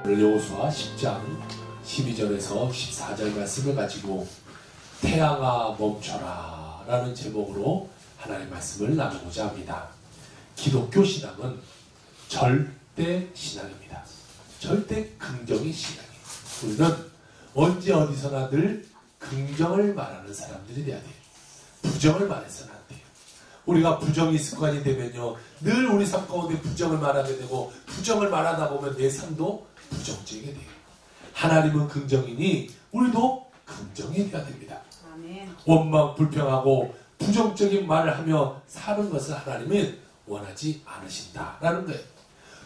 오늘 여호수아 10장 12절에서 14절 말씀을 가지고 태양아 멈춰라 라는 제목으로 하나님의 말씀을 나누고자 합니다. 기독교 신앙은 절대 신앙입니다. 절대 긍정의 신앙이에요. 우리는 언제 어디서나 늘 긍정을 말하는 사람들이 돼야 돼요. 부정을 말해서는 안 돼요. 우리가 부정이 습관이 되면요, 늘 우리 삶 가운데 부정을 말하게 되고, 부정을 말하다 보면 내 삶도 부정적이게 돼요. 하나님은 긍정이니 우리도 긍정이 되어야 됩니다. 아멘. 원망 불평하고 부정적인 말을 하며 사는 것을 하나님은 원하지 않으신다라는 거예요.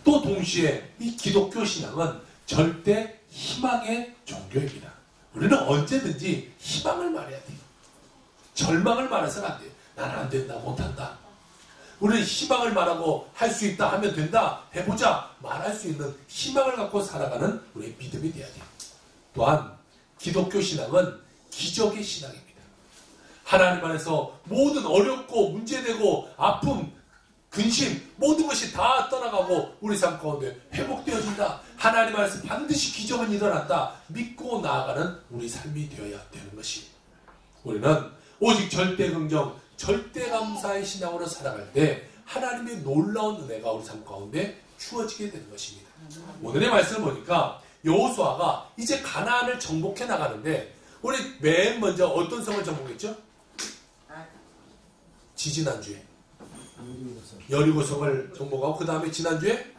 또 동시에 이 기독교 신앙은 절대 희망의 종교입니다. 우리는 언제든지 희망을 말해야 돼요. 절망을 말해서는 안 돼요. 나는 안 된다, 못한다. 우리는 희망을 말하고 할 수 있다 하면 된다, 해보자 말할 수 있는 희망을 갖고 살아가는 우리의 믿음이 되어야 돼요. 또한 기독교 신앙은 기적의 신앙입니다. 하나님 안에서 모든 어렵고 문제되고 아픔, 근심, 모든 것이 다 떠나가고 우리 삶 가운데 회복되어진다. 하나님 안에서 반드시 기적은 일어난다. 믿고 나아가는 우리 삶이 되어야 되는 것이, 우리는 오직 절대 긍정, 절대 감사의 신앙으로 살아갈 때 하나님의 놀라운 은혜가 우리 삶 가운데 주어지게 되는 것입니다. 오늘의 말씀을 보니까 여호수아가 이제 가나안을 정복해 나가는데, 우리 맨 먼저 어떤 성을 정복했죠? 지지난주에 여리고성을 정복하고, 그 다음에 지난주에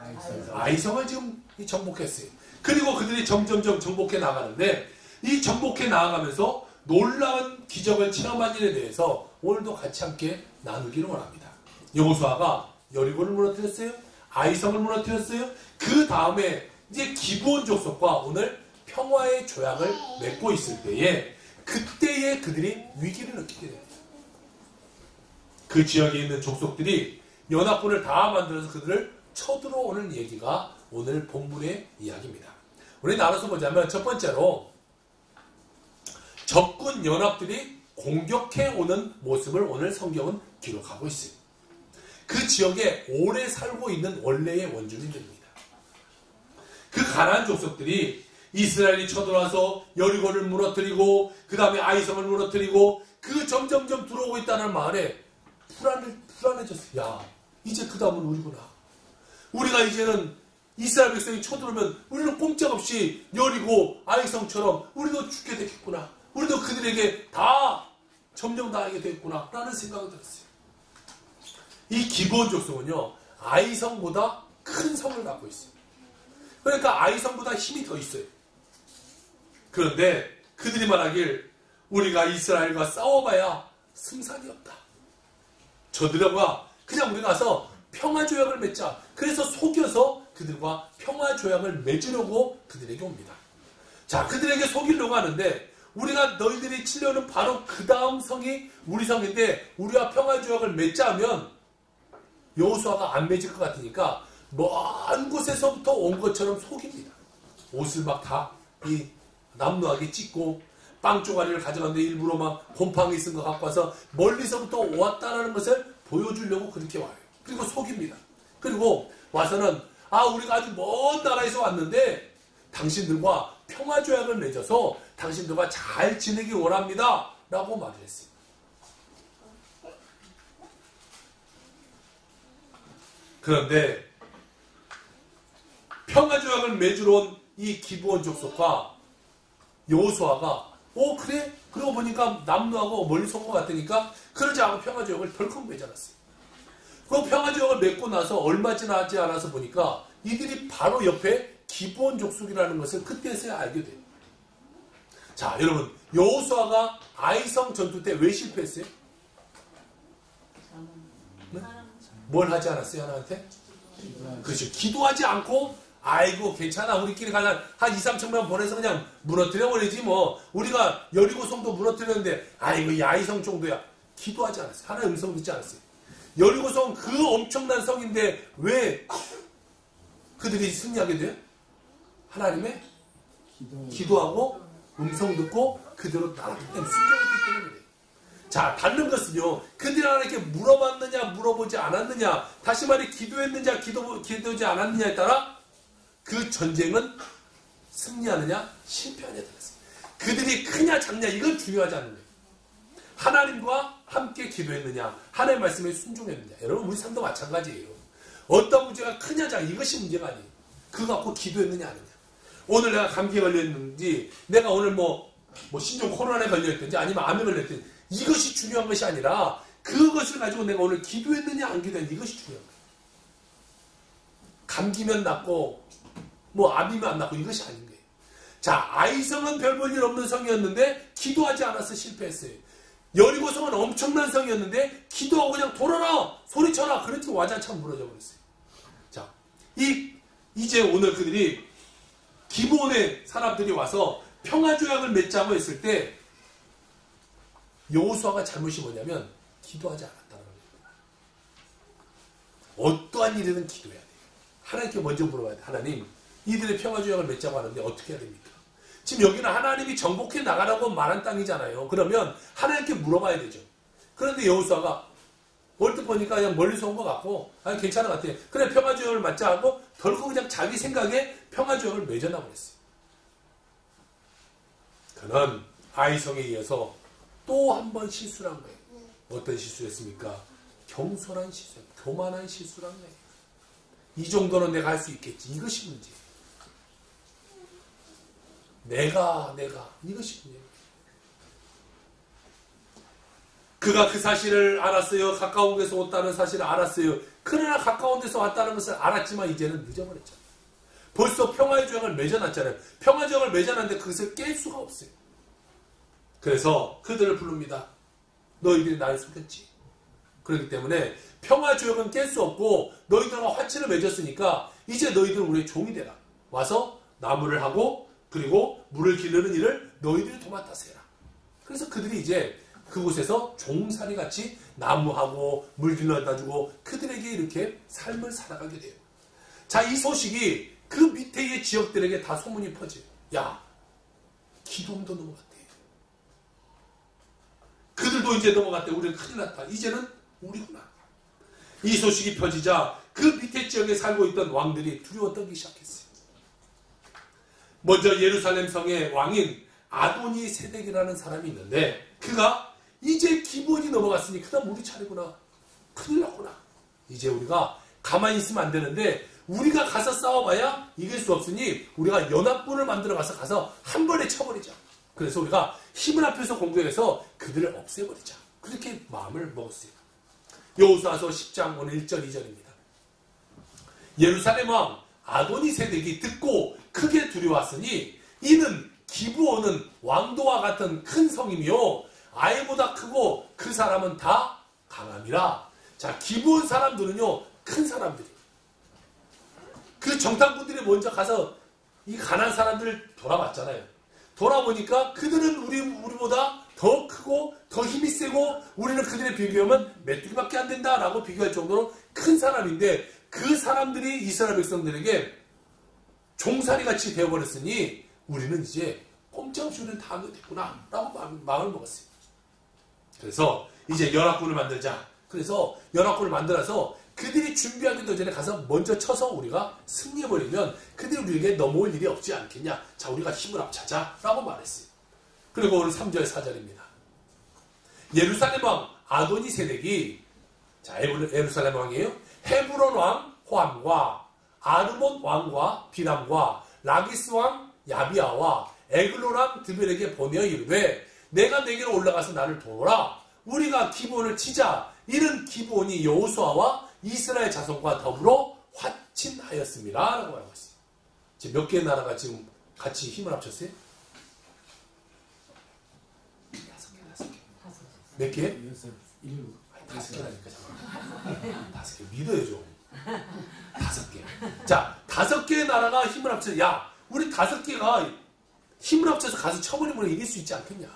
아이성을 지금 정복했어요. 그리고 그들이 점점점 정복해 나가는데, 이 정복해 나아가면서 놀라운 기적을 체험한 일에 대해서 오늘도 같이 함께 나누기를 원합니다. 여호수아가 여리고를 무너뜨렸어요. 아이성을 무너뜨렸어요. 그 다음에 이제 기브온 족속과 오늘 평화의 조약을 맺고 있을 때에, 그때에 그들이 위기를 느끼게 됩니다. 그 지역에 있는 족속들이 연합군을 다 만들어서 그들을 쳐들어오는 얘기가 오늘 본문의 이야기입니다. 우리 나눠서 보자면, 첫 번째로 적군 연합들이 공격해 오는 모습을 오늘 성경은 기록하고 있어요. 그 지역에 오래 살고 있는 원래의 원주민들입니다. 그 가나안 족속들이 이스라엘이 쳐들어와서 여리고를 무너뜨리고 그 다음에 아이성을 무너뜨리고 그 점점점 들어오고 있다는 말에 불안해졌어요. 야, 이제 그 다음은 우리구나. 우리가 이제는 이스라엘 백성이 쳐들어오면 우리는 꼼짝없이 여리고 아이성처럼 우리도 죽게 되겠구나. 우리도 그들에게 다 점령당하게 되겠구나 라는 생각이 들었어요. 이 기브온 족속은요, 아이성보다 큰 성을 갖고 있어요. 그러니까 아이성보다 힘이 더 있어요. 그런데 그들이 말하길, 우리가 이스라엘과 싸워봐야 승산이 없다. 저들과 그냥 우리 가서 평화조약을 맺자. 그래서 속여서 그들과 평화조약을 맺으려고 그들에게 옵니다. 자, 그들에게 속이려고 하는데, 우리가 너희들이 치려는 바로 그 다음 성이 우리 성인데 우리와 평화조약을 맺자 하면 여호수아가 안 맺을 것 같으니까 먼 곳에서부터 온 것처럼 속입니다. 옷을 막 다 이 남루하게 찢고 빵 쪼가리를 가져갔는데 일부러 막 곰팡이 쓴 거 갖고 와서 멀리서부터 왔다라는 것을 보여주려고 그렇게 와요. 그리고 속입니다. 그리고 와서는, 우리가 아주 먼 나라에서 왔는데 당신들과 평화조약을 맺어서 당신들과 잘 지내기 원합니다 라고 말을 했어요. 그런데 평화조약을 맺으러 온 이 기브온 족속과 여호수아가 그래? 그러고 보니까 남루하고 멀리서 온 것 같으니까 그러지 않고 평화조약을 덜컥 맺어놨어요. 그 평화조약을 맺고 나서 얼마 지나지 않아서 보니까 이들이 바로 옆에 기브온 족속이라는 것을 그때서야 알게 돼요. 자, 여러분, 여호수아가 아이성 전투 때 왜 실패했어요? 네? 뭘 하지 않았어요, 하나한테? 그렇죠. 기도하지 않고, 아이고 괜찮아, 우리끼리 가자, 한 2-3천만 보내서 그냥 무너뜨려버리지 뭐, 우리가 여리고성도 무너뜨렸는데 아이고 이 아이성 정도야. 기도하지 않았어요. 하나의 음성 듣지 않았어요. 여리고성 그 엄청난 성인데 왜 그들이 승리하게 돼요? 하나님의 기도하고 음성 듣고 그대로 따랐기 때문에, 순종했기 때문에 그래요. 자, 다른 것은요, 그들이 하나님께 물어봤느냐 물어보지 않았느냐, 다시 말해 기도했느냐 기도하지 않았느냐에 따라 그 전쟁은 승리하느냐 실패하느냐 달랐어요. 그들이 크냐 작냐 이건 중요하지 않은 거예요. 하나님과 함께 기도했느냐 하나님의 말씀에 순종했느냐. 여러분 우리 삶도 마찬가지예요. 어떤 문제가 크냐 작냐 이것이 문제가 아니에요. 그거 갖고 기도했느냐 아니냐. 오늘 내가 감기에 걸렸는지 내가 오늘 뭐 신종 코로나에 걸려있든지 아니면 암에 걸려있든지 이것이 중요한 것이 아니라 그것을 가지고 내가 오늘 기도했느냐 안 기도했느냐 이것이 중요한 거예요. 감기면 낫고 뭐 암이면 안 낫고 이것이 아닌 거예요. 자, 아이성은 별 볼 일 없는 성이었는데 기도하지 않아서 실패했어요. 여리고성은 엄청난 성이었는데 기도하고 그냥 돌아라 소리쳐라 그랬더니 와장창 무너져 버렸어요. 자, 이제 오늘 그들이 기브온의 사람들이 와서 평화조약을 맺자고 했을 때 여호수아가 잘못이 뭐냐면 기도하지 않았다는 겁니다. 어떠한 일이든 기도해야 돼요. 하나님께 먼저 물어봐야 돼요. 하나님, 이들의 평화조약을 맺자고 하는데 어떻게 해야 됩니까? 지금 여기는 하나님이 정복해 나가라고 말한 땅이잖아요. 그러면 하나님께 물어봐야 되죠. 그런데 여호수아가 얼핏 보니까 그냥 멀리서 온 것 같고 아니 괜찮은 것 같아. 그래 평화조약을 맺자 하고 덜컥 그냥 자기 생각에 평화조약을 맺어나 버렸어요. 그는 아이성에 이어서 또 한 번 실수를 한 거예요. 어떤 실수를 했습니까? 경솔한 실수, 교만한 실수를 한 거예요. 이 정도는 내가 할 수 있겠지. 이것이 문제예요. 내가 이것이 문제예요. 그가 그 사실을 알았어요. 가까운 데서 왔다는 사실을 알았어요. 그러나 가까운 데서 왔다는 것을 알았지만 이제는 늦어버렸잖아요. 벌써 평화의 조약을 맺어놨잖아요. 평화의 조약을 맺어놨는데 그것을 깰 수가 없어요. 그래서 그들을 부릅니다. 너희들이 나를 속였지. 그렇기 때문에 평화의 조약은 깰 수 없고 너희들과 화친을 맺었으니까 이제 너희들은 우리의 종이 되라. 와서 나무를 하고 그리고 물을 기르는 일을 너희들이 도맡아서 해라. 그래서 그들이 이제 그곳에서 종살이 같이 나무하고 물 길러다 주고 그들에게 이렇게 삶을 살아가게 돼요. 자, 이 소식이 그 밑에의 지역들에게 다 소문이 퍼져요. 야, 기돔도 넘어갔대. 그들도 이제 넘어갔대. 우리는 큰일 났다. 이제는 우리구나. 이 소식이 펴지자 그 밑에 지역에 살고 있던 왕들이 두려워 떨기 시작했어요. 먼저 예루살렘 성의 왕인 아도니 세덱이라는 사람이 있는데 그가 이제 기브온이 넘어갔으니 그다음 우리 차례구나. 큰일 났구나. 이제 우리가 가만히 있으면 안 되는데 우리가 가서 싸워봐야 이길 수 없으니 우리가 연합군을 만들어 가서 한 번에 쳐버리자. 그래서 우리가 힘을 합해서 공격해서 그들을 없애버리자. 그렇게 마음을 먹었어요. 여호수아서 10장 오늘 1절 2절입니다. 예루살렘 왕 아도니 세덱이 듣고 크게 두려웠으니 이는 기브온은 왕도와 같은 큰 성이며 아이보다 크고 그 사람은 다 강함이라. 자, 기브온 사람들은요 큰 사람들이 그 정탐꾼들이 먼저 가서 이 가난한 사람들을 돌아봤잖아요. 돌아보니까 그들은 우리보다 더 크고 더 힘이 세고 우리는 그들에 비교하면 메뚜기밖에 안 된다라고 비교할 정도로 큰 사람인데 그 사람들이 이스라엘 백성들에게 종살이같이 되어버렸으니 우리는 이제 꼼짝없이 우리는 다 됐구나 라고 마음을 먹었어요. 그래서 이제 연합군을 만들자. 그래서 연합군을 만들어서 그들이 준비하기도 전에 가서 먼저 쳐서 우리가 승리해버리면 그들이 우리에게 넘어올 일이 없지 않겠냐. 자, 우리가 힘을 합차자 라고 말했어요. 그리고 오늘 3절 4절입니다. 예루살렘 왕 아도니 세덱이 자, 예루살렘 왕이에요. 헤브론 왕 호암과 아르몬 왕과 비람과 라기스 왕 야비아와 에글로람 드벨에게 보내어 이르되 내가 내게로 올라가서 나를 도우라. 우리가 기브온을 치자. 이는 기브온이 여호수아와 이스라엘 자손과 더불어 화친하였습니다. 라고 말하고 있어요. 지금 몇 개의 나라가 지금 같이 힘을 합쳤어요? 5개. 몇 개? 5개라니까. 5개. 믿어요, 좀. 5개. 자, 5개의 나라가 힘을 합쳐서, 야, 우리 5개가 힘을 합쳐서 가서 쳐버리면 이길 수 있지 않겠냐.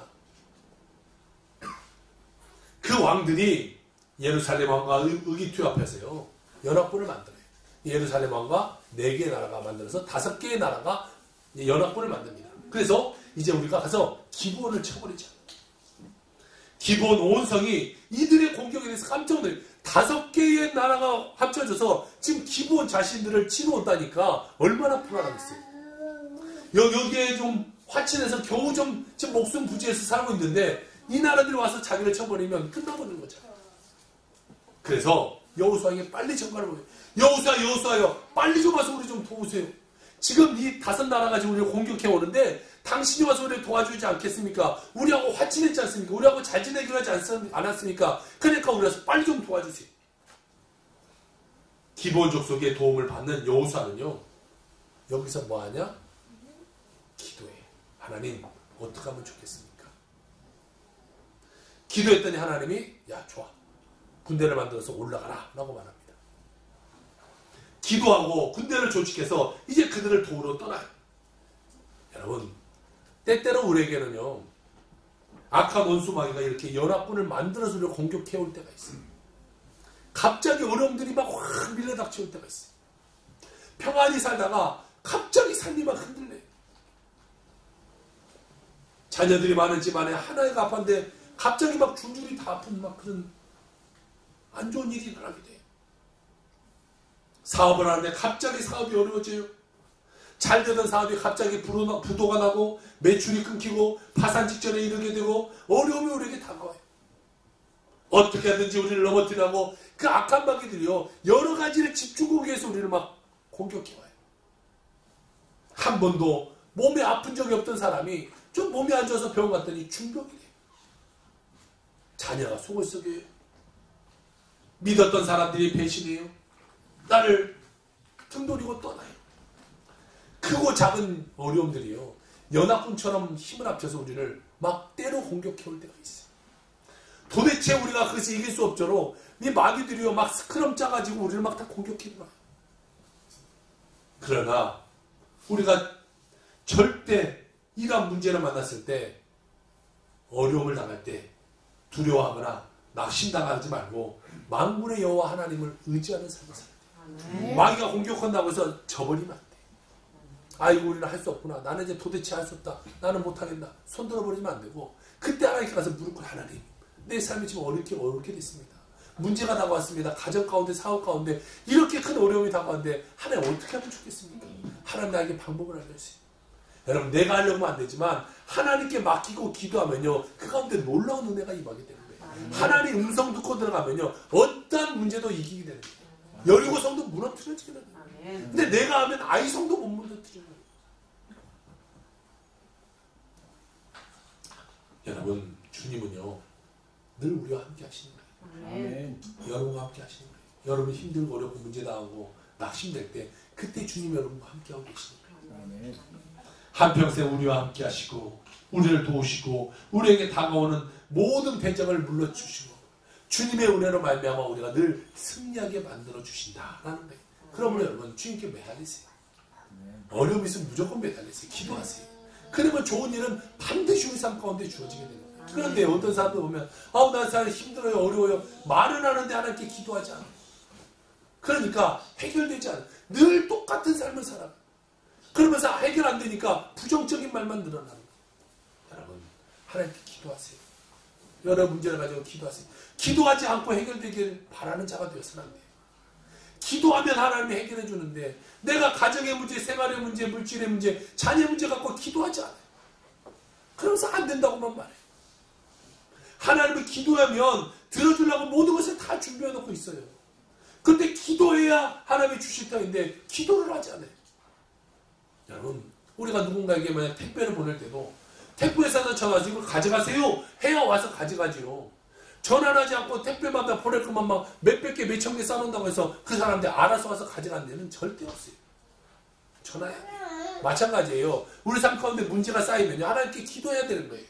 그 왕들이 예루살렘 왕과 의기투합해서요 연합군을 만들어요. 예루살렘 왕과 4개의 나라가 만들어서 5개의 나라가 연합군을 만듭니다. 그래서 이제 우리가 가서 기브온을 쳐버리자. 기브온 온 성이 이들의 공격에 대해서 깜짝 놀라요. 5개의 나라가 합쳐져서 지금 기브온 자신들을 치러 온다니까 얼마나 불안하겠어요. 여기에 좀 화친해서 겨우 좀 지금 목숨 부지해서 살고 있는데 이 나라들이 와서 자기를 쳐버리면 끝나버리는 거죠. 그래서 여호수아에게 빨리 전가를 보내요. 여호수아요, 빨리 좀 와서 우리 좀 도우세요. 지금 이 5 나라가 지금 우리를 공격해 오는데 당신이 와서 우리를 도와주지 않겠습니까? 우리하고 화친했지 않습니까? 우리하고 잘 지내기로 하지 않았습니까? 그러니까 우리 와서 빨리 좀 도와주세요. 기브온 족속의 도움을 받는 여호수아는요, 여기서 뭐하냐? 기도해. 하나님 어떻게 하면 좋겠습니까? 기도했더니 하나님이 야 좋아, 군대를 만들어서 올라가라 라고 말합니다. 기도하고 군대를 조직해서 이제 그들을 도우러 떠나요. 여러분, 때때로 우리에게는요, 악한 원수 마귀가 이렇게 연합군을 만들어서 우리를 공격해올 때가 있어요. 갑자기 어려움들이 막 확 밀려닥쳐올 때가 있어요. 평안히 살다가 갑자기 삶이 막 흔들려요. 자녀들이 많은 집안에 하나가 아픈데 갑자기 막 줄줄이 다 아픈 막 그런 안 좋은 일이 일어나게 돼요. 사업을 하는데 갑자기 사업이 어려워져요. 잘 되던 사업이 갑자기 부도가 나고 매출이 끊기고 파산 직전에 이르게 되고 어려움이 우리에게 다가와요. 어떻게 하든지 우리를 넘어뜨리라고 그 악한 마귀들이요, 여러 가지를 집중하기 위해서 우리를 막 공격해와요. 한 번도 몸이 아픈 적이 없던 사람이 좀 몸이 안 좋아서 병원 갔더니 중병이래요. 자녀가 속을 썩여요. 믿었던 사람들이 배신해요. 나를 등돌이고 떠나요. 크고 작은 어려움들이요, 연합군처럼 힘을 합쳐서 우리를 막 때로 공격해올 때가 있어요. 도대체 우리가 그것을 이길 수 없도록 이 마귀들이요 막 스크럼 짜가지고 우리를 막 다 공격해놔요. 그러나 우리가 절대 이러한 문제를 만났을 때, 어려움을 당할 때 두려워하거나 낙심당하지 말고 만군의 여호와 하나님을 의지하는 삶을 살아야 돼요. 마귀가 공격한다고 해서 져버리면 안 돼. 아이고 우리는 할 수 없구나, 나는 이제 도대체 할 수 없다, 나는 못하겠다, 손 들어버리면 안 되고, 그때 하나님께 가서 무릎 꿇고 하나님, 내 삶이 지금 어렵게 됐습니다. 문제가 다가왔습니다. 가정 가운데, 사업 가운데 이렇게 큰 어려움이 다가왔는데 하나님 어떻게 하면 좋겠습니까? 하나님 나에게 방법을 알려주세요. 여러분, 내가 하려면 안 되지만 하나님께 맡기고 기도하면요, 그 가운데 놀라운 은혜가 임하게 되는 거예요. 하나님 음성 듣고 들어가면요, 어떠한 문제도 이기게 되는 거예요. 여리고 성도 무너뜨려지게 되는 거예요. 근데 내가 하면 아이 성도 못 무너뜨리는 거예요. 여러분, 주님은요 늘 우리와 함께 하시는 거예요. 아멘. 여러분과 함께 하시는 거예요. 여러분 힘들고 어렵고 문제 당하고 낙심될 때, 그때 주님 여러분과 함께 하고 계시는 거예요. 아멘. 한평생 우리와 함께 하시고 우리를 도우시고 우리에게 다가오는 모든 배정을 물러주시고 주님의 은혜로 말미암아 우리가 늘 승리하게 만들어 주신다라는 거예요. 그러므로 여러분, 주님께 매달리세요. 어려움이 있으면 무조건 매달리세요. 기도하세요. 그러면 좋은 일은 반드시 우리 삶 가운데 주어지게 되는 거예요. 그런데 어떤 사람들 보면 난 사실 힘들어요, 어려워요, 말은 하는데 하나님께 기도하지 않아요. 그러니까 해결되지 않아요. 늘 똑같은 삶을 살아요. 그러면서 해결 안 되니까 부정적인 말만 늘어나는 거예요. 여러분, 하나님께 기도하세요. 여러 문제를 가지고 기도하세요. 기도하지 않고 해결되길 바라는 자가 되어서는 안 돼요. 기도하면 하나님이 해결해 주는데, 내가 가정의 문제, 생활의 문제, 물질의 문제, 자녀의 문제 갖고 기도하지 않아요. 그러면서 안 된다고만 말해요. 하나님을 기도하면 들어주려고 모든 것을 다 준비해 놓고 있어요. 그런데 기도해야 하나님이 주실 터인데 기도를 하지 않아요. 여러분, 우리가 누군가에게 만약 택배를 보낼 때도 택배회사에서 전화해서 이걸 가져가세요 해야 와서 가져가지요. 전화를 하지 않고 택배마다 보낼 것만 막 몇백 개, 몇천 개 싸놓는다고 해서 그 사람들 알아서 와서 가져가는 데는 절대 없어요. 전화해요. 마찬가지예요. 우리 삶 가운데 문제가 쌓이면요, 하나님께 기도해야 되는 거예요.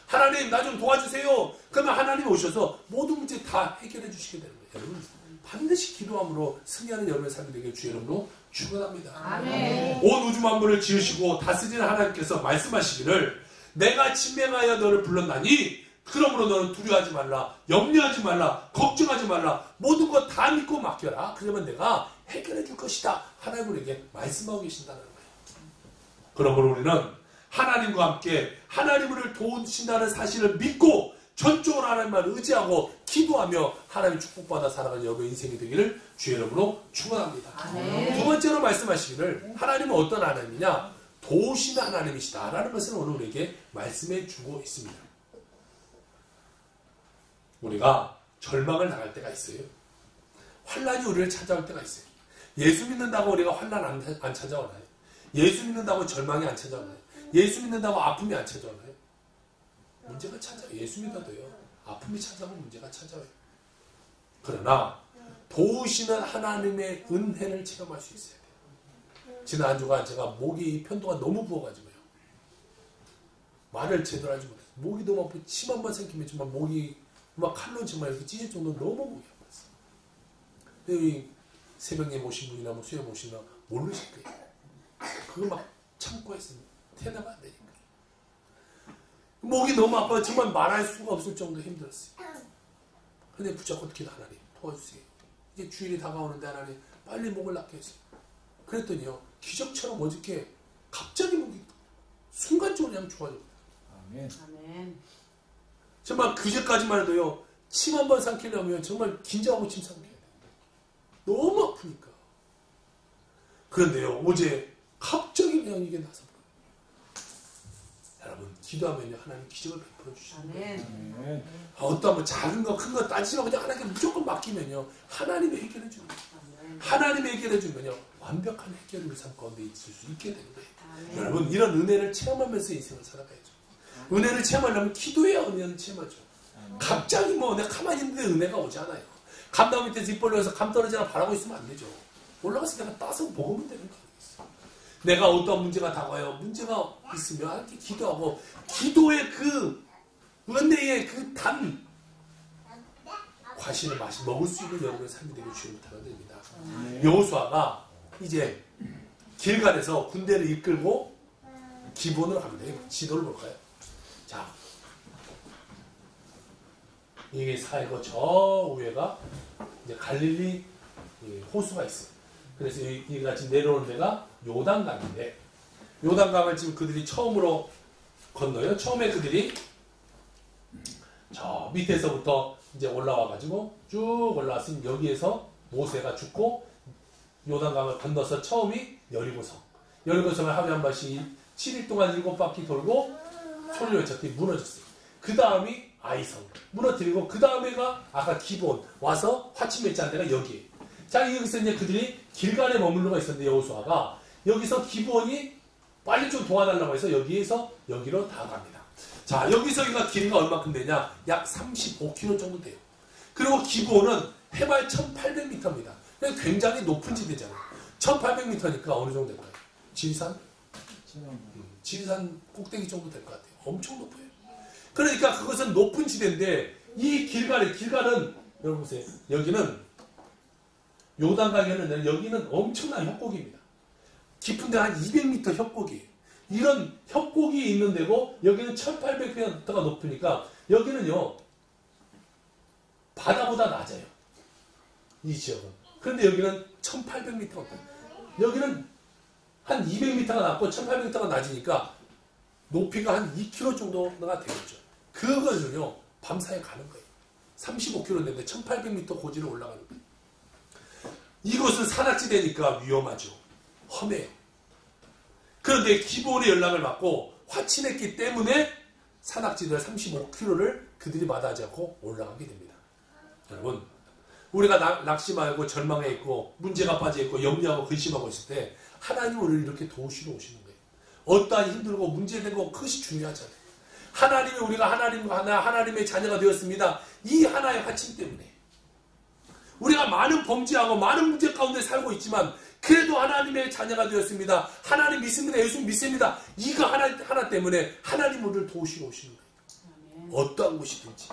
하나님, 나 좀 도와주세요. 그러면 하나님이 오셔서 모든 문제 다 해결해 주시게 되는 거예요. 여러분, 반드시 기도함으로 승리하는 여러분의 삶이 되길 주 이름으로 축원합니다. 아멘. 온 우주 만물을 지으시고 다스리는 하나님께서 말씀하시기를, 내가 침맹하여 너를 불렀나니 그러므로 너는 두려워하지 말라, 염려하지 말라, 걱정하지 말라, 모든 것 다 믿고 맡겨라. 그러면 내가 해결해 줄 것이다. 하나님 우리에게 말씀하고 계신다는 거예요. 그러므로 우리는 하나님과 함께 하나님을 도우신다는 사실을 믿고 전적으로 하나님만 의지하고 기도하며 하나님 축복받아 살아가는 여러분의 인생이 되기를 주의 이름으로 축원합니다. 두 번째로 말씀하시기를, 하나님은 어떤 하나님이냐? 도우시는 하나님이시다 라는 것을 오늘 우리에게 말씀해 주고 있습니다. 우리가 절망을 당할 때가 있어요. 환난이 우리를 찾아올 때가 있어요. 예수 믿는다고 우리가 환난 안 찾아오나요? 예수 믿는다고 절망이 안 찾아오나요? 예수 믿는다고 아픔이 안 찾아오나요? 문제가 찾아와요. 예수 믿어도요. 아픔이 찾아오면 문제가 찾아와요. 그러나 도우시는 하나님의 은혜를 체험할 수 있어야 돼요. 지난 한 주간 제가 목이 편도가 너무 부어가지고요. 말을 제대로 하지 못해서 목이 너무 아프고 침 한 번 생기면 정말 목이 막 칼로 정말 이렇게 찢을 정도로 너무 목이 아팠어요. 근데 새벽에 모신 분이나 뭐 수염 모시나 모르실 거예요. 그거 막 참고 했으면 대답 안 되니까. 목이 너무 아파서 정말 말할 수가 없을 정도로 힘들었어요. 근데 붙잡고 기도 하나님 도와주세요. 이제 주일이 다가오는데 하나님 빨리 목을 낫게 해주세요. 그랬더니요 기적처럼 어저께 갑자기 목이 순간적으로 그냥 좋아졌어요. 아멘. 정말 그제까지만 해도요 침 한 번 삼키려면 정말 긴장하고 침 삼켜야 돼요. 너무 아프니까. 그런데요 어제 갑자기 그냥 이게 나서 여러분 기도하면요 하나님 기적을 베풀어 주시는 어떤 뭐 작은 거 큰 거 따지지 말고 그냥 하나님께 무조건 맡기면요 하나님이 해결해 주는 거예요. 하나님이 해결해 주면요 완벽한 해결을 우리 삶 가운데 있을 수 있게 되는 거예요. 여러분 이런 은혜를 체험하면서 인생을 살아가야죠. 은혜를 체험하려면 기도해야 은혜를 체험하죠. 갑자기 뭐 내가 가만히 있는데 은혜가 오지 않아요. 감나무 밑에서 입 벌려서 감 떨어지나 바라고 있으면 안 되죠. 올라가서 내가 따서 먹으면 되는 거예요. 내가 어떤 문제가 다가와요. 문제가 있으면 이렇게 기도하고 기도의 그 은혜의 그 단 과실을 먹을 수 있는 여러분의 삶이 되고 주님 부탁드립니다. 여호수아가 이제 길갈에서 군대를 이끌고 기본으로 갑니다. 지도를 볼까요? 자, 이게 사이고 저 위에가 이제 갈릴리 호수가 있어요. 그래서 여기가 지금 내려오는 데가 요단강인데 요단강을 지금 그들이 처음으로 건너요. 처음에 그들이 저 밑에서부터 이제 올라와가지고 쭉 올라왔으면 여기에서 모세가 죽고 요단강을 건너서 처음이 여리고성. 여리고성을 하루에 한 번씩 7일 동안 7바퀴 돌고 소리를 외쳤더니 무너졌어요. 그 다음이 아이성 무너뜨리고 그 다음에가 아까 기본 와서 화침했자는 데가 여기에요. 자 여기서 이제 그들이 길갈에 머물러가 있었는데 여호수아가 여기서 기본이 빨리 좀 도와달라고 해서 여기에서 여기로 다 갑니다. 자 여기서 여기가 길이가 얼마큼 되냐 약 35km 정도 돼요. 그리고 기본은 해발 1800m입니다. 굉장히 높은 지대잖아요. 1800m니까 어느 정도 될까요? 지리산? 지리산 꼭대기 정도 될 것 같아요. 엄청 높아요. 그러니까 그것은 높은 지대인데 이 길갈은 여러분 보세요. 여기는 요단강에는 여기는 엄청난 협곡입니다. 깊은 데 한 200m 협곡이에요. 이런 협곡이 있는 데고 여기는 1800m가 높으니까 여기는요 바다보다 낮아요. 이 지역은. 그런데 여기는 1800m가 높아요. 여기는 한 200m가 낮고 1800m가 낮으니까 높이가 한 2km 정도가 되겠죠. 그것은요 밤사이에 가는 거예요. 35km인데 1800m 고지를 올라가는 거예요. 이것은 산악지대니까 위험하죠. 험해요. 그런데 기본의 연락을 받고 화친했기 때문에 산악지대 35km를 그들이 마다하지 않고 올라가게 됩니다. 여러분 우리가 낙심하고 절망해 있고 문제가 빠져 있고 염려하고 근심하고 있을 때 하나님 우리를 이렇게 도우시러 오시는 거예요. 어떠한 힘들고 문제되고 그것이 중요하잖아요. 하나님이 우리가 하나님의 자녀가 되었습니다. 이 하나의 화침 때문에 우리가 많은 범죄하고 많은 문제 가운데 살고 있지만 그래도 하나님의 자녀가 되었습니다. 하나님 믿습니다. 예수 믿습니다. 이거 하나 때문에 하나님 우리를 도우시러 오시는 거예요. 어떠한 곳이든지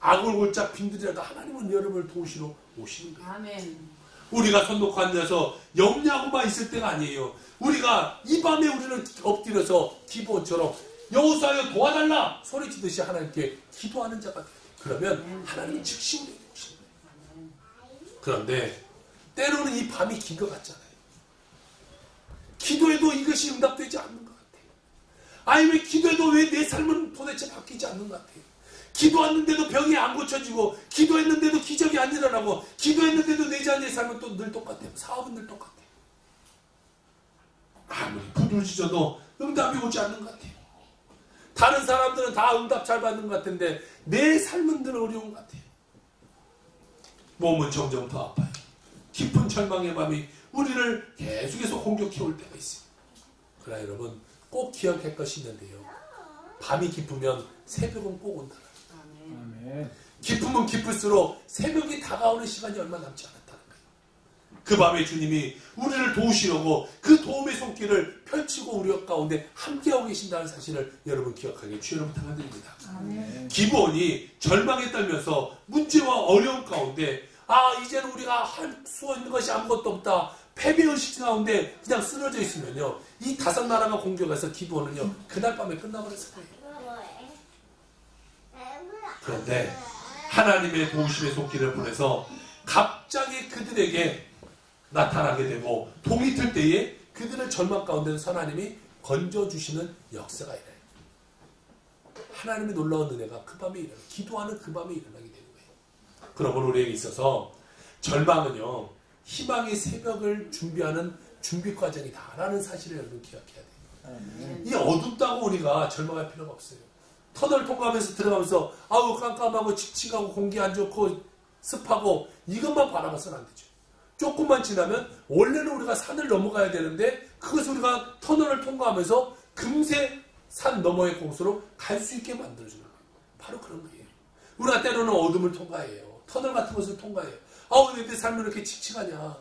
악을 골짝 빈들이라도 하나님은 여러분을 도우시러 오시는 거예요. 아멘. 우리가 손 놓고 앉아서 염려하고만 있을 때가 아니에요. 우리가 이 밤에 우리는 엎드려서 기본처럼 여호수아여 도와달라 소리치듯이 하나님께 기도하는 자가 돼요. 그러면 하나님은 즉시 우리에게 오시는 거예요. 그런데 때로는 이 밤이 긴 것 같잖아요. 기도해도 이것이 응답되지 않는 것 같아요. 아니 왜 기도해도 왜 내 삶은 도대체 바뀌지 않는 것 같아요. 기도했는데도 병이 안 고쳐지고 기도했는데도 기적이 안 일어나고 기도했는데도 내 자녀의 삶은 또 늘 똑같아요. 사업은 늘 똑같아요. 아무리 부르짖어도 응답이 오지 않는 것 같아요. 다른 사람들은 다 응답 잘 받는 것 같은데 내 삶은 늘 어려운 것 같아요. 몸은 점점 더 아파요. 깊은 절망의 밤이 우리를 계속해서 공격해올 때가 있어요. 그러나 여러분 꼭 기억할 것이 있는데요. 밤이 깊으면 새벽은 꼭 온다. 아멘. 깊으면 깊을수록 새벽이 다가오는 시간이 얼마 남지 않았다는 거예요. 그 밤에 주님이 우리를 도우시려고 그 도움의 손길을 펼치고 우리 가운데 함께하고 계신다는 사실을 여러분 기억하게 주여 여러분 부탁드립니다. 기브온이 절망에 떨면서 문제와 어려움 가운데 이제는 우리가 할 수 있는 것이 아무것도 없다. 패배의식 가운데 그냥 쓰러져 있으면요. 이 다섯 나라가 공격해서 기브온은요. 그날 밤에 끝나버렸을 거예요. 그런데 하나님의 도우심의 손길을 보내서 갑자기 그들에게 나타나게 되고 동이 틀 때에 그들을 절망 가운데서 하나님이 건져주시는 역사가 일어나요. 하나님의 놀라운 은혜가 그 밤에 일어나요. 기도하는 그 밤에 일어나게 되는 거예요. 그러므로 우리에게 있어서 절망은요. 희망의 새벽을 준비하는 준비 과정이다라는 사실을 여러분 기억해야 돼요. 이 어둡다고 우리가 절망할 필요가 없어요. 터널 통과하면서 들어가면서 깜깜하고 칙칙하고 공기 안 좋고 습하고 이것만 바라봐서는 안 되죠. 조금만 지나면 원래는 우리가 산을 넘어가야 되는데 그것을 우리가 터널을 통과하면서 금세 산 너머의 곳으로 갈 수 있게 만들어주는 거예요. 바로 그런 거예요. 우리가 때로는 어둠을 통과해요. 터널 같은 것을 통과해요. 왜 내 삶은 이렇게 칙칙하냐.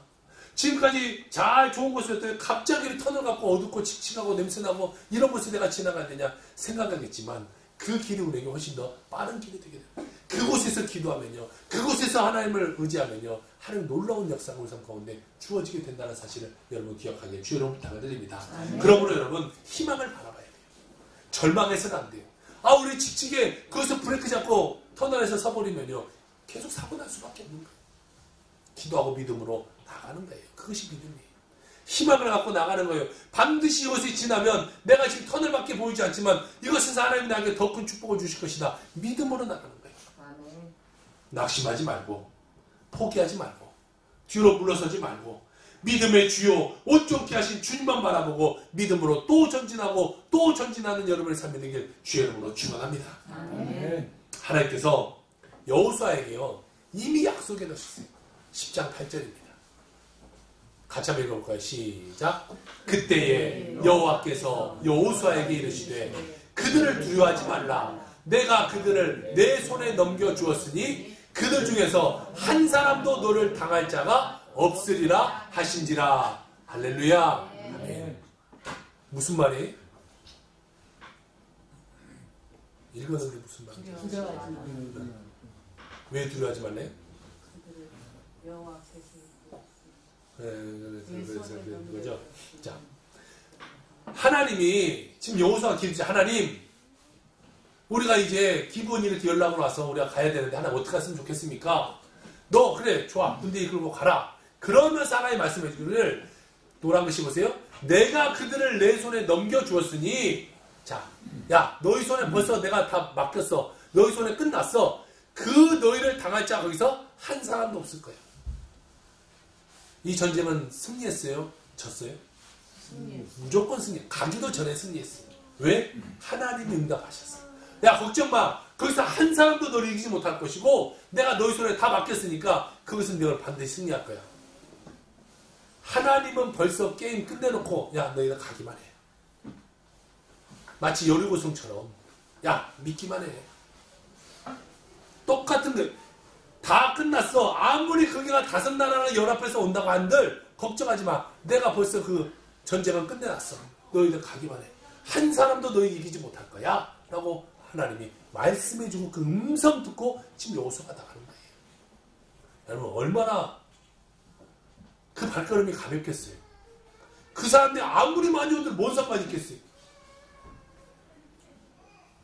지금까지 잘 좋은 곳이었더니 갑자기 터널 갖고 어둡고 칙칙하고 냄새나고 이런 곳을 내가 지나가야 되냐 생각하겠지만 그 길이 우리에게 훨씬 더 빠른 길이 되게 돼요. 그곳에서 기도하면요. 그곳에서 하나님을 의지하면요. 하나님 놀라운 역사가 우리 삶 가운데 주어지게 된다는 사실을 여러분 기억하게 주여 여러분 부탁을 드립니다. 그러므로 여러분 희망을 바라봐야 돼요. 절망해서는 안 돼요. 우리 칙칙해 거기서 브레이크 잡고 터널에서 서버리면요. 계속 사고 날 수밖에 없는 거예요. 기도하고 믿음으로 나가는 거예요. 그것이 믿음이에요. 희망을 갖고 나가는 거예요. 반드시 이것이 지나면 내가 지금 터널밖에 보이지 않지만 이것에서 하나님이 나에게 더 큰 축복을 주실 것이다. 믿음으로 나가는 거예요. 낙심하지 말고 포기하지 말고 뒤로 물러서지 말고 믿음의 주요 온전케 하신 주님만 바라보고 믿음으로 또 전진하고 또 전진하는 여러분의 삶이 되길 주의 이름으로 축원합니다. 하나님께서 여호수아에게요 이미 약속해 놓으셨어요. 10장 8절입니다. 같이 한번 읽어볼까요? 시작. 그때에 여호와께서 여호수아에게 이르시되 그들을 두려워하지 말라. 내가 그들을 내 손에 넘겨주었으니 그들 중에서 한 사람도 너를 당할 자가 없으리라 하신지라. 할렐루야. 아멘. 무슨 말이에요? 읽었는데 무슨 말이에요? 왜 두려워하지 말래요? 그거죠. 자, 하나님이 지금 여호수아가 기르지 하나님, 우리가 이제 기브온이 이렇게 연락으로 와서 우리가 가야 되는데 하나님 어떻게 했으면 좋겠습니까? 너 그래 좋아 군대 이끌고 가라. 그러면서 하나님 말씀해 주기를 노란 글씨 보세요. 내가 그들을 내 손에 넘겨주었으니 자, 야 너희 손에 벌써 내가 다 맡겼어. 너희 손에 끝났어. 그 너희를 당할 자 거기서 한 사람도 없을 거예요. 이 전쟁은 승리했어요? 졌어요? 승리했어요. 무조건 승리. 가기도 전에 승리했어요. 왜? 하나님이 응답하셨어요. 야 걱정 마. 거기서 한 사람도 너를 이기지 못할 것이고 내가 너희 손에 다 맡겼으니까 그것은 너를 반드시 승리할 거야. 하나님은 벌써 게임 끝내놓고 야 너희가 가기만 해. 마치 여리고성처럼 야 믿기만 해. 똑같은 거 다 끝났어. 아무리 거기가 다섯 나라가 연합해서 온다고 한들 걱정하지 마. 내가 벌써 그 전쟁은 끝내놨어. 너희들 가기만 해. 한 사람도 너희 이기지 못할 거야. 라고 하나님이 말씀해주고 그 음성 듣고 지금 여호수아가 나가는 거예요. 여러분 얼마나 그 발걸음이 가볍겠어요. 그 사람들이 아무리 많이 오들 뭔 상관이 있겠어요.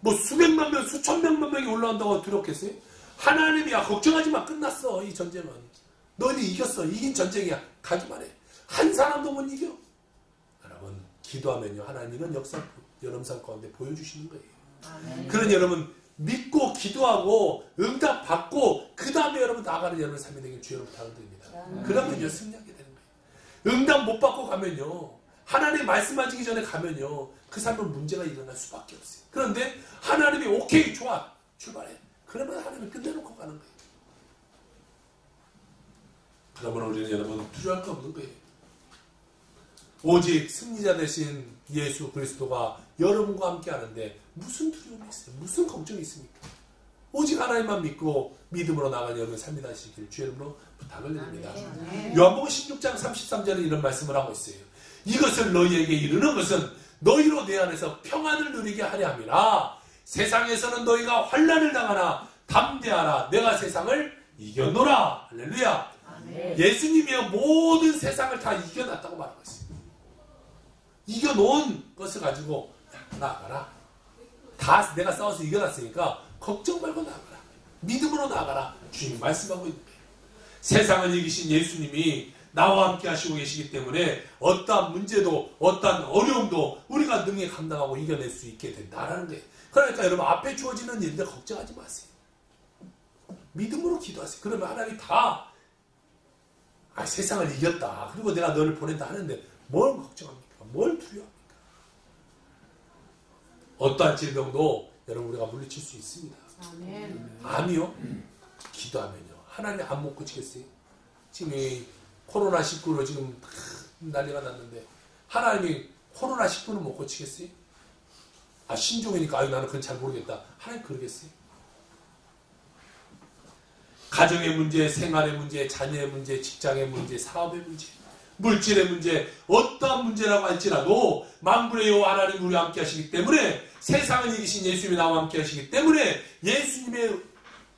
뭐 수백만 명 수천 명만 명이 올라온다고 두렵겠어요. 하나님이 야 걱정하지 마. 끝났어. 이 전쟁은. 너희들 이겼어. 이긴 전쟁이야. 가기만 해. 한 사람도 못 이겨. 여러분 기도하면요 하나님은 역사 여러분 삶 가운데 보여주시는 거예요. 아멘. 그런 여러분 믿고 기도하고 응답 받고 그 다음에 여러분 나아가는 여러분 삶이 되길 주여 여러분 부탁드립니다. 그러면요 승리하게 되는 거예요. 응답 못 받고 가면요 하나님 말씀하시기 전에 가면요, 그 삶은 문제가 일어날 수밖에 없어요. 그런데 하나님이 오케이, 좋아, 출발해. 그러면 하나님이 끝내놓고 가는 거예요. 그러면 우리는 여러분 두려울 거 없는 거예요. 오직 승리자 되신 예수 그리스도가 여러분과 함께 하는데 무슨 두려움이 있어요? 무슨 걱정이 있습니까? 오직 하나님만 믿고 믿음으로 나가는 여러분 삶이 되시길 주의 이름으로 부탁을 드립니다. 요한복음 16장 33절에 이런 말씀을 하고 있어요. 이것을 너희에게 이르는 것은 너희로 내 안에서 평안을 누리게 하려 함이라. 세상에서는 너희가 환난을 당하나 담대하라. 내가 세상을 이겨노라. 할렐루야. 아멘. 예수님이여 모든 세상을 다 이겨놨다고 말하고 있어요. 이겨놓은 것을 가지고 나아가라. 다 내가 싸워서 이겨놨으니까 걱정 말고 나아가라. 믿음으로 나아가라. 주님 말씀하고 있는 거예요. 세상을 이기신 예수님이 나와 함께 하시고 계시기 때문에 어떠한 문제도 어떠한 어려움도 우리가 능히 감당하고 이겨낼 수 있게 된다라는 거예요. 그러니까 여러분 앞에 주어지는 일들 걱정하지 마세요. 믿음으로 기도하세요. 그러면 하나님이 다 세상을 이겼다. 그리고 내가 너를 보낸다 하는데 뭘 걱정합니까? 뭘 두려워합니까? 어떠한 질병도 여러분 우리가 물리칠 수 있습니다. 아멘. 암이요? 기도하면요. 하나님 암 못 고치겠어요? 지금 이 코로나19로 지금 난리가 났는데 하나님이 코로나19는 못 고치겠어요? 신종이니까 나는 그건 잘 모르겠다. 하나님 그러겠어요? 가정의 문제, 생활의 문제, 자녀의 문제, 직장의 문제, 사업의 문제, 물질의 문제, 어떠한 문제라고 할지라도 만군의 여호와 하나님 우리와 함께 하시기 때문에 세상을 이기신 예수님이 나와 함께 하시기 때문에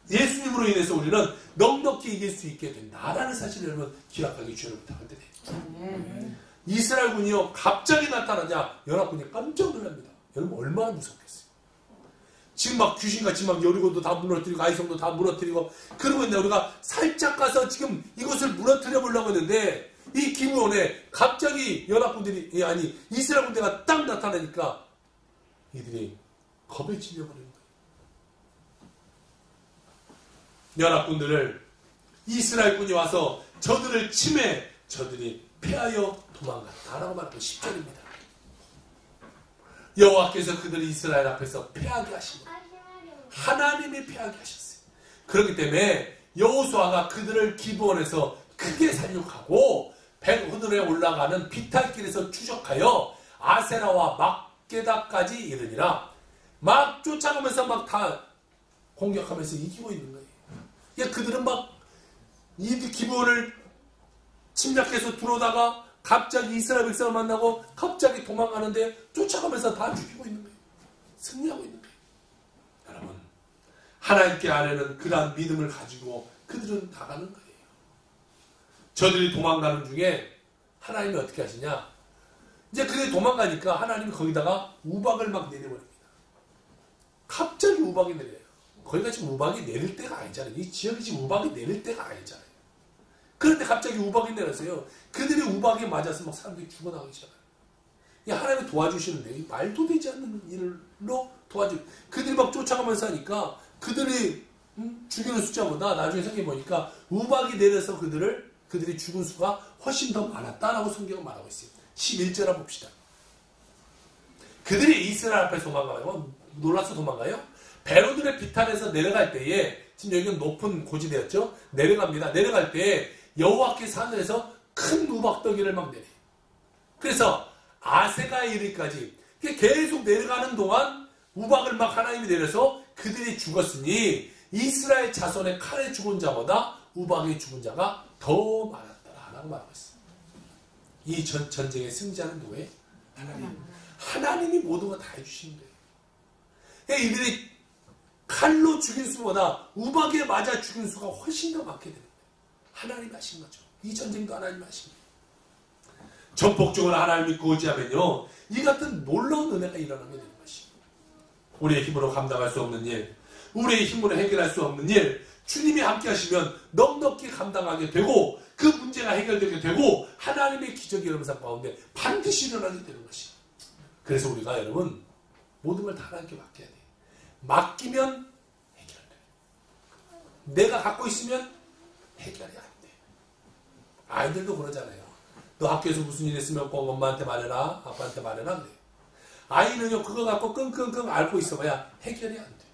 예수님으로 인해서 우리는 넉넉히 이길 수 있게 된다라는 사실을 여러분 기억하기 주의를 부탁을 드려요. 이스라엘군이요 갑자기 나타나자 연합군이 깜짝 놀랍니다. 여러분 얼마나 무섭겠어요. 지금 막 귀신같이 막 여리고도 다 무너뜨리고 아이성도 다 무너뜨리고 그러고 있는데 우리가 살짝 가서 지금 이것을 무너뜨려 보려고 했는데 이 기브온에 갑자기 연합군들이 이스라엘 군대가 딱 나타나니까 이들이 겁에 질려버리는 거예요. 연합군들을 이스라엘군이 와서 저들을 침해 저들이 패하여 도망갔다라고 말하고 10절입니다. 여호와께서 그들을 이스라엘 앞에서 패하게 하신 거예요. 하나님이 패하게 하셨어요. 그렇기 때문에 여호수아가 그들을 기브온에서 크게 살육하고 백호들에 올라가는 비탈길에서 추적하여 아세라와 막게다까지 이르니라. 막 쫓아가면서 막 다 공격하면서 이기고 있는 거예요. 그들은 막 이 기브온을 침략해서 들어오다가 갑자기 이스라엘 백성을 만나고 갑자기 도망가는데 쫓아가면서 다 죽이고 있는 거예요. 승리하고 있는 거예요. 여러분 하나님께 안에는 그러한 믿음을 가지고 그들은 나가는 거예요. 저들이 도망가는 중에 하나님이 어떻게 하시냐, 이제 그들이 도망가니까 하나님이 거기다가 우박을 막 내려버립니다. 갑자기 우박이 내려요. 거기가 지금 우박이 내릴 때가 아니잖아요. 이 지역이 지금 우박이 내릴 때가 아니잖아요. 그런데 갑자기 우박이 내려서요. 그들이 우박에 맞아서 막 사람들이 죽어나가기 시작해요. 하나님이 도와주시는데 말도 되지 않는 일로 그들이 막 쫓아가면서 하니까 그들이 죽이는 숫자보다 나중에 성경에 보니까 우박이 내려서 그들이 죽은 수가 훨씬 더 많았다라고 성경은 말하고 있어요. 11절 한번 봅시다. 그들이 이스라엘 앞에 도망가요. 놀라서 도망가요. 베로들의 비탈에서 내려갈 때에 지금 여기는 높은 고지대였죠. 내려갑니다. 내려갈 때에 여호와께서 하늘에서 큰 우박더기를 막 내려요. 그래서 아세가에 이르기까지 계속 내려가는 동안 우박을 막 하나님이 내려서 그들이 죽었으니 이스라엘 자손의 칼에 죽은 자보다 우박에 죽은 자가 더 많았더라라고 말하고 있습니다. 이 전쟁의 승자는 누구예요? 하나님이 모든 거 다 해주시는 거예요. 이들이 칼로 죽인 수보다 우박에 맞아 죽인 수가 훨씬 더 많게 됩니다. 하나님이 하신 거죠. 이 전쟁도 하나님이 하신 거예요. 전폭적으로 하나님을 믿고 의지하면요, 이 같은 놀라운 은혜가 일어나게 되는 것이에요. 우리의 힘으로 감당할 수 없는 일, 우리의 힘으로 해결할 수 없는 일, 주님이 함께 하시면 넉넉히 감당하게 되고 그 문제가 해결되게 되고 하나님의 기적이 일어나는 가운데 반드시 일어나게 되는 것이에요. 그래서 우리가 여러분 모든 걸 다 하나님께 맡겨야 돼요. 맡기면 해결돼요. 내가 갖고 있으면 해결이 안 돼요. 아이들도 그러잖아요. 너 학교에서 무슨 일 있으면 꼭 엄마한테 말해라, 아빠한테 말해라. 그래. 아이는요, 그거 갖고 끙끙끙 앓고 있어봐야 해결이 안 돼.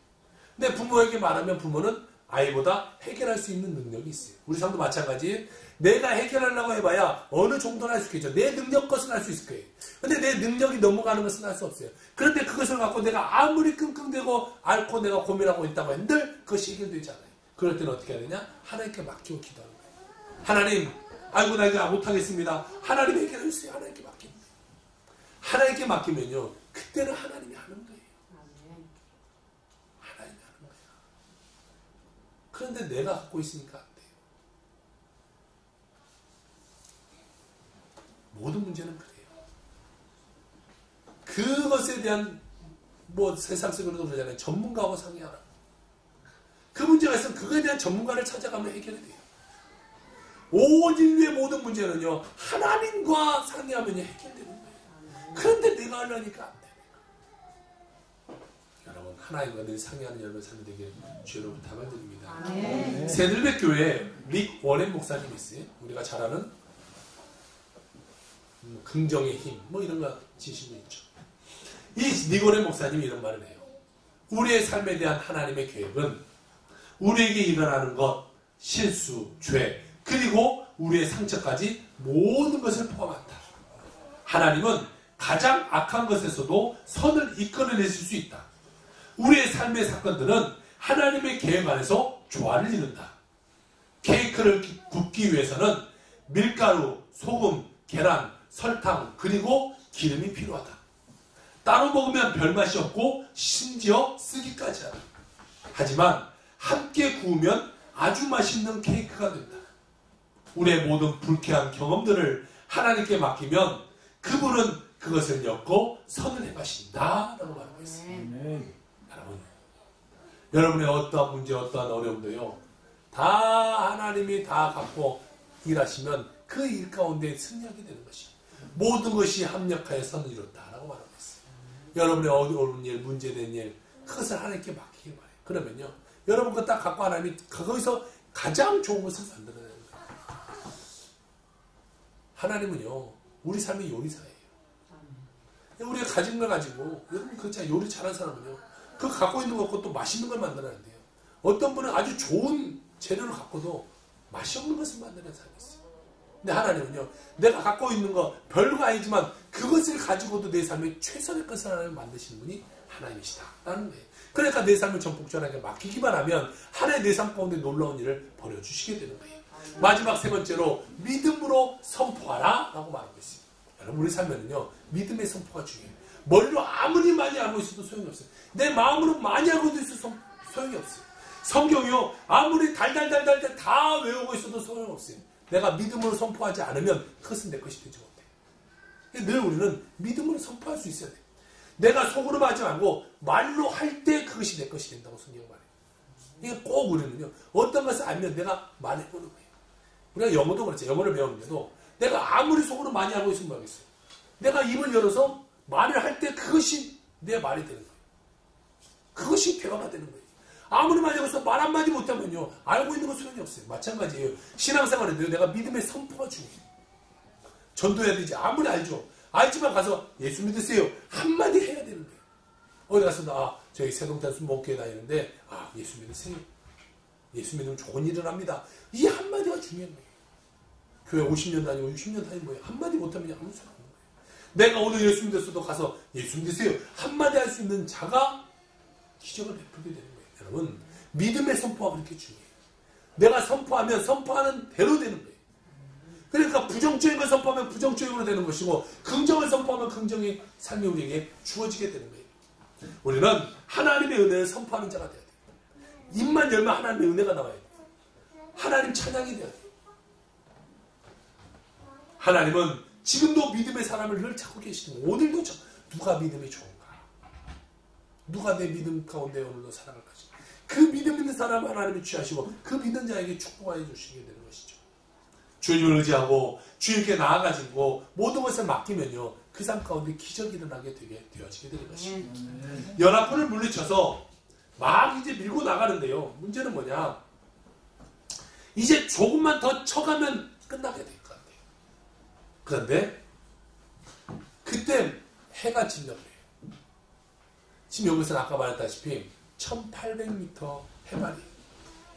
근데 부모에게 말하면 부모는 아이보다 해결할 수 있는 능력이 있어요. 우리 삶도 마찬가지. 내가 해결하려고 해봐야 어느 정도는 할 수 있겠죠. 내 능력 것은 할 수 있을 거예요. 근데 내 능력이 넘어가는 것은 할 수 없어요. 그런데 그것을 갖고 내가 아무리 끙끙대고 앓고 내가 고민하고 있다고 한들 그것이 해결되지 않아요. 그럴 때는 어떻게 해야 되냐? 하나님께 맡기고 기도하는 거예요. 하나님, 아이고 나 이제 못하겠습니다. 하나님 해결할 수 있어요. 하나님께 맡기는 거예요. 하나님께 맡기면요, 그때는 하나님이 하는 거예요. 하나님이 하는 거예요. 그런데 내가 갖고 있으니까 안 돼요. 모든 문제는 그래요. 그것에 대한 세상 속으로도 그러잖아요. 전문가하고 상의하라. 그 문제가 있으면 그거에 대한 전문가를 찾아가면 해결이 돼요. 온 인류의 모든 문제는요, 하나님과 상의하면 해결되는 거예요. 그런데 내가 하려니까 안 돼. 여러분, 하나님과 늘 상의하는 여러분 삶이 되길 주 여러분 부탁을 드립니다. 새들백교회 릭 워렌 목사님이 있어요. 우리가 잘 아는 긍정의 힘, 이런 거 지시고 있죠. 이 릭 워렌 목사님이 이런 말을 해요. 우리의 삶에 대한 하나님의 계획은 우리에게 일어나는 것, 실수, 죄, 그리고 우리의 상처까지 모든 것을 포함한다. 하나님은 가장 악한 것에서도 선을 이끌어내실 수 있다. 우리의 삶의 사건들은 하나님의 계획 안에서 조화를 이룬다. 케이크를 굽기 위해서는 밀가루, 소금, 계란, 설탕, 그리고 기름이 필요하다. 따로 먹으면 별맛이 없고 심지어 쓰기까지 하다. 하지만 함께 구우면 아주 맛있는 케이크가 된다. 우리의 모든 불쾌한 경험들을 하나님께 맡기면 그분은 그것을 엮고 선을 행하신다 라고 말하고 있습니다. 여러분의 어떠한 문제, 어떠한 어려움도요, 다 하나님이 다 갖고 일하시면 그 일 가운데 승리하게 되는 것이요, 모든 것이 합력하여 선을 이뤘다라고 말하고 있어요. 여러분의 어려운 일, 문제된 일, 그것을 하나님께 맡기길 바래요. 그러면요, 여러분 거 딱 갖고 하나님이 거기서 가장 좋은 것을 만들어내는 거예요. 하나님은요, 우리 삶의 요리사예요. 우리가 가진 걸 가지고, 여러분 그렇지, 요리 잘하는 사람은요, 그 갖고 있는 것 갖고 또 맛있는 걸 만들어낸대요. 어떤 분은 아주 좋은 재료를 갖고도 맛이 없는 것을 만드는 사람이 있어요. 근데 하나님은요, 내가 갖고 있는 거 별거 아니지만 그것을 가지고도 내 삶의 최선의 것을 하나님 만드시는 분이 하나님이시다라는 거예요. 그러니까 내 삶을 전폭전하게 맡기기만 하면 하나님 내 삶 가운데 놀라운 일을 벌여주시게 되는 거예요. 마지막 세 번째로 믿음으로 선포하라 라고 말하고 있어요. 여러분, 우리 삶에는요, 믿음의 선포가 중요해요. 머리로 아무리 많이 알고 있어도 소용이 없어요. 내 마음으로 많이 알고도 있어도 소용이 없어요. 성경이요, 아무리 달달달달 다 외우고 있어도 소용이 없어요. 내가 믿음으로 선포하지 않으면 그것은 내 것이 되지 못해요. 늘 우리는 믿음으로 선포할 수 있어야 돼요. 내가 속으로 하지 말고 말로 할 때 그것이 내 것이 된다고 성경 말해요. 이게 꼭 우리는요, 어떤 것을 알면 내가 말해보는 거예요. 우리가 영어도 그렇죠. 영어를 배우는데도 내가 아무리 속으로 많이 알고 있으면 뭐하겠어요. 내가 입을 열어서 말을 할 때 그것이 내 말이 되는 거예요. 그것이 대화가 되는 거예요. 아무리 많이 알고서 말 한마디 못하면요, 알고 있는 건 소용이 없어요. 마찬가지예요. 신앙생활에도 내가 믿음의 선포가 중요해요. 전도해야 되지. 아무리 알죠. 알지만 가서 예수 믿으세요. 한마디 해야 되는 거예요. 어디 가서 저희 세동탄 순복교회 다니는데 예수 믿으세요. 예수 믿으면 좋은 일을 합니다. 이 한마디가 중요한 거예요. 교회 50년 다니고 60년 다니는 거예요. 한마디 못하면 아무 소용 없는 거예요. 내가 오늘 예수 믿었어도 가서 예수 믿으세요. 한마디 할 수 있는 자가 기적을 베풀게 되는 거예요. 여러분, 믿음의 선포가 그렇게 중요해요. 내가 선포하면 선포하는 대로 되는 거예요. 그러니까 부정적인 걸 선포하면 부정적으로 되는 것이고, 긍정을 선포하면 긍정의 삶이 우리에게 주어지게 되는 거예요. 우리는 하나님의 은혜를 선포하는 자가 돼야 돼요. 입만 열면 하나님의 은혜가 나와야 돼요. 하나님 찬양이 돼야 돼요. 하나님은 지금도 믿음의 사람을 늘 찾고 계시는 거예요. 오늘도 누가 믿음이 좋은가? 누가 내 믿음 가운데 오늘도 사랑을 가지고, 그 믿음 있는 사람 하나님이 취하시고 그 믿는 자에게 축복하여 주시게 되는 것이죠. 주님을 의지하고 주님께 나아가지고 모든 것을 맡기면요, 그 삶 가운데 기적이 일어나게 되어지게 되는 것입니다. 연합군을 물리쳐서 막 이제 밀고 나가는데요, 문제는 뭐냐, 이제 조금만 더 쳐가면 끝나게 될 것 같아요. 그런데 그때 해가 진다고 해요. 지금 여기서는 아까 말했다시피 1800m 해발이에요.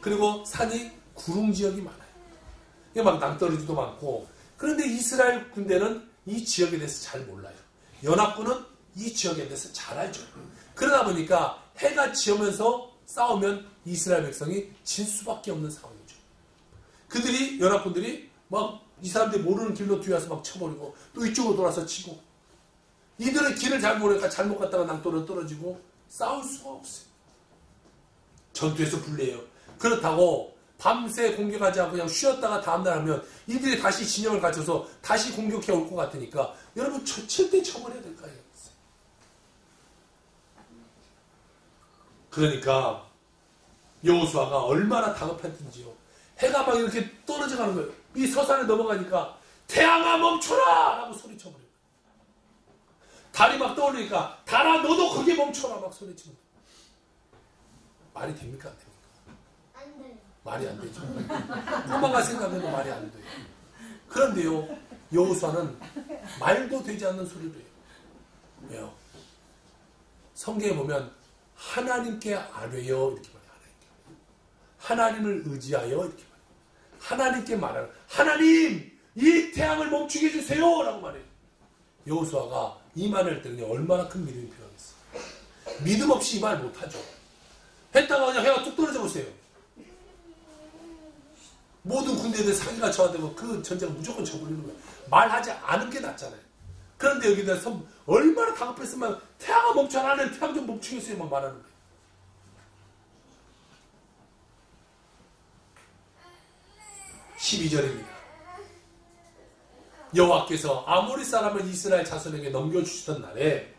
그리고 산이 구릉 지역이 많아요. 이게 막 낭떠러지도 많고. 그런데 이스라엘 군대는 이 지역에 대해서 잘 몰라요. 연합군은 이 지역에 대해서 잘 알죠. 그러다 보니까 해가 지으면서 싸우면 이스라엘 백성이 질 수밖에 없는 상황이죠. 그들이 연합군들이 막 이 사람들이 모르는 길로 뒤와서 막 쳐버리고 또 이쪽으로 돌아서 치고 이들은 길을 잘 모르니까 잘못 갔다가 낭떠러 떨어지고 싸울 수가 없어요. 전투에서 불리해요. 그렇다고 밤새 공격하지 않고 그냥 쉬었다가 다음날 하면 이들이 다시 진영을 갖춰서 다시 공격해 올 것 같으니까 여러분 칠 때 쳐버려야 될 거 아니에요. 그러니까 여호수아가 얼마나 다급했던지요. 해가 막 이렇게 떨어져 가는 거예요. 이 서산에 넘어가니까 태양아 멈춰라! 라고 소리쳐버려요. 달이 막 떠오르니까 달아 너도 거기에 멈춰라! 막 소리치는 거예요. 말이 됩니까? 안 됩니까? 안 돼요. 말이 안 되죠. 꼬마가 생각해도 말이 안 돼요. 그런데요, 여호수아는 말도 되지 않는 소리를 해요. 왜요? 성경에 보면 하나님께 아뢰요 이렇게 말해요. 하나님을 의지하여 이렇게 말해요. 하나님께 말하는 하나님 이 태양을 멈추게 해주세요 라고 말해요. 여호수아가 이 말을 할 때는 얼마나 큰 믿음이 필요하겠어요. 믿음 없이 이 말 못하죠. 했다가 그냥 해가 뚝 떨어져 보세요. 모든 군대들 사기가 저하되고 그 전쟁을 무조건 저버리는 거예요. 말하지 않은 게 낫잖아요. 그런데 여기다 얼마나 다급했으면 태양아 멈춰라 하는 태양 좀 멈추겠어요만 말하는 거예요. (12절입니다) 여호와께서 아모리 사람을 이스라엘 자손에게 넘겨주시던 날에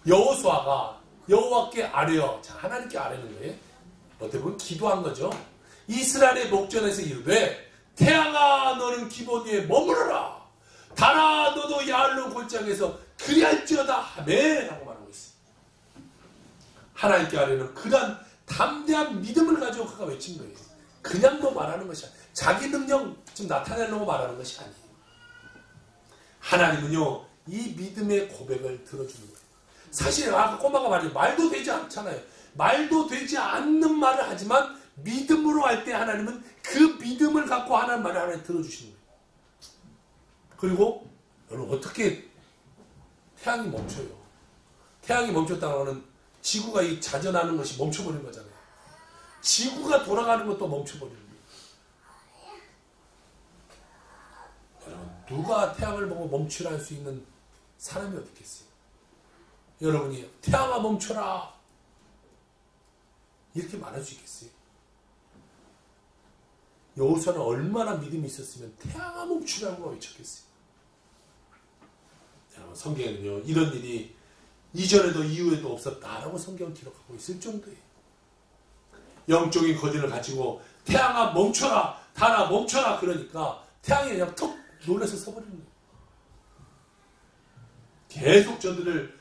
여호수아가 여호와께 아뢰어, 자 하나님께 아뢰는 거예요. 어떻게 보면 기도한 거죠. 이스라엘의 목전에서 이르되 태양아 너는 기본 위에 머무르라. 달아 너도 야알론 골짜기에서 그리할지어다 하매 라고 말하고 있어요. 하나님께 아뢰는 그런 담대한 믿음을 가지고 그가 외친 거예요. 그냥 뭐 말하는 것이 아니에요. 자기 능력 좀 나타내려고 말하는 것이 아니에요. 하나님은요 이 믿음의 고백을 들어주는 거예요. 사실 아까 꼬마가 말해요. 말도 되지 않잖아요. 말도 되지 않는 말을 하지만 믿음으로 할 때 하나님은 그 믿음을 갖고 하나님 말을 하나님 들어주시는 거예요. 그리고 여러분 어떻게 태양이 멈춰요. 태양이 멈췄다는 것은 지구가 이 자전하는 것이 멈춰버린 거잖아요. 지구가 돌아가는 것도 멈춰버리는 거예요. 여러분 누가 태양을 보고 멈추라 할 수 있는 사람이 어디 있겠어요. 여러분이 태양아 멈춰라 이렇게 말할 수 있겠어요. 여호수아는 얼마나 믿음이 있었으면 태양아 멈추라고 외쳤겠어요. 여러분 성경에는요 이런 일이 이전에도 이후에도 없었다라고 성경은 기록하고 있을 정도예요. 영적인 거짓을 가지고 태양아 멈춰라 달아 멈춰라 그러니까 태양이 그냥 턱 놀라서 서버리는 거예요. 계속 저들을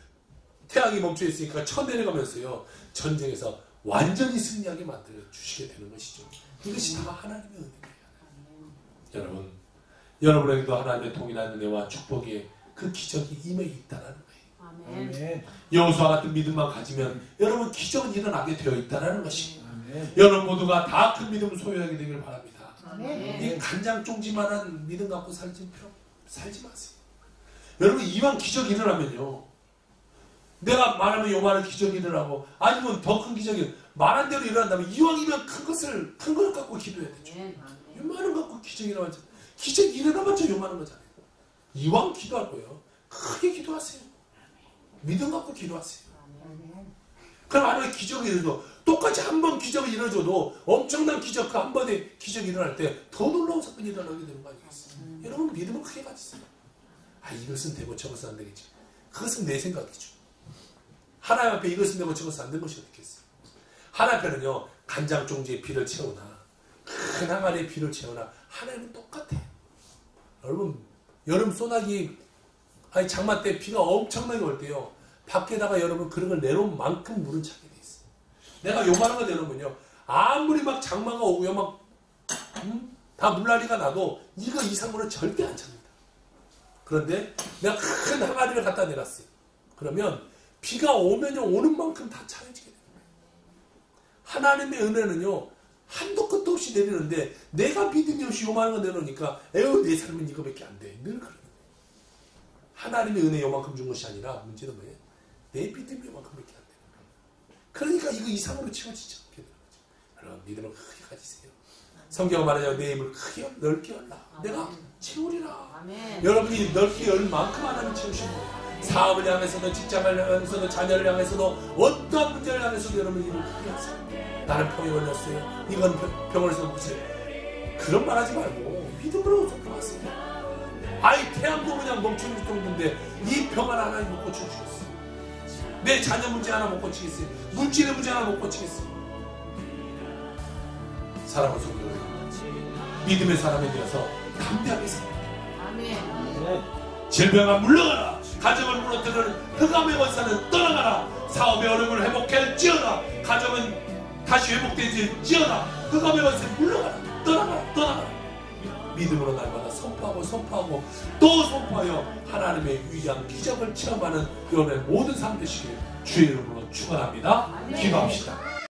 태양이 멈춰 있으니까 쳐내려가면서요 전쟁에서 완전히 승리하게 만들어 주시게 되는 것이죠. 이것이 다 하나님의 은혜예요. 여러분에게도 하나님의 동일한 은혜와 축복의 그 기적이 임해 있다라는 거예요. 아멘. 여호수아 같은 믿음만 가지면 여러분 기적은 일어나게 되어 있다라는 것입니다. 여러분 모두가 다 큰 믿음을 소유하게 되길 바랍니다. 이 간장종지만한 믿음 갖고 살지 마세요. 여러분 이왕 기적이 일어나면요 내가 말하면 요만한 기적이 일어나고 아니면 더 큰 기적이 말한 대로 일어난다면 이왕이면 큰 걸 갖고 기도해야 되죠. 요만한 거 갖고 기적이 일어나면 기적이 일어나봤자 요만한 거잖아요. 이왕 기도할 거예요. 크게 기도하세요. 믿음 갖고 기도하세요. 그럼 만약에 기적이 일어나도 똑같이 한 번 기적이 일어나줘도 엄청난 기적 그 한 번에 기적이 일어날 때 더 놀라운 사건이 일어나게 되는 거 아니겠어요? 여러분 믿음을 크게 가지세요. 아 이것은 되고 저것은 안 되겠지. 그것은 내 생각이죠. 하나님 앞에 이것은 되고 저것은 안 된 것이 어떻겠어요? 하나님 앞에는요 간장종지에 비를 채우나 큰 항아리에 비를 채우나 하나님은 똑같아요. 여러분 여름 소나기 아니 장마 때 비가 엄청나게 올 때요 밖에다가 여러분 그런 걸 내놓은 만큼 물은 차게 돼 있어요. 내가 요만한 거 내놓으면요 아무리 막 장마가 오고요 막 다 물난리가 나도 이거 이상으로 절대 안 찹니다. 그런데 내가 큰 항아리를 갖다 내놨어요. 그러면 비가 오면요, 오는 만큼 다 차려지게 됩니다. 하나님의 은혜는요, 한도 끝도 없이 내리는데 내가 믿음이 없이 요만한 거 내놓으니까 에휴, 내 삶은 이거밖에 안 돼. 늘 그런 거예요. 하나님의 은혜 요만큼 준 것이 아니라 문제는 뭐예요? 내 믿음이 요만큼밖에 안 돼요. 그러니까 이거 이상으로 채워지지 않게 되는 거죠. 여러분, 믿음을 크게 가지세요. 성경은 말하자면 내 입을 크게 넓게 열라. 내가 채우리라. 아멘. 여러분이 넓게 열 만큼 하나님 채우시는 거예요. 사업을 향해서도, 직장을 향해서도, 자녀를 향해서도, 어떠한 문제를 향해서도 여러분이 입을 크게 하세요. 나는 병이 걸렸어요. 이건 병을 써보세요. 그런 말 하지 말고 믿음으로 접근하세요. 아이, 태양도 그냥 멈추는 정도인데 이 병 하나 못 고쳐주겠어요. 내 자녀 문제 하나 못 고치겠어요. 물질의 문제 하나 못 고치겠어요. 사람을 속여요. 믿음의 사람이 되어서 담대하게 살아요. 아멘. 질병아 물러가라. 가정을 무너뜨리는 흑암의 권세는 떠나가라. 사업의 어려움을 회복할지어다. 가정은 다시 회복되지어다. 흑암의 권세 물러가라. 떠나가라. 믿음으로 날마다 선포하고 또 선포하여 하나님의 위대한 기적을 체험하는 여러분의 모든 삶 되시길 주의 이름으로 축원합니다. 기도합시다.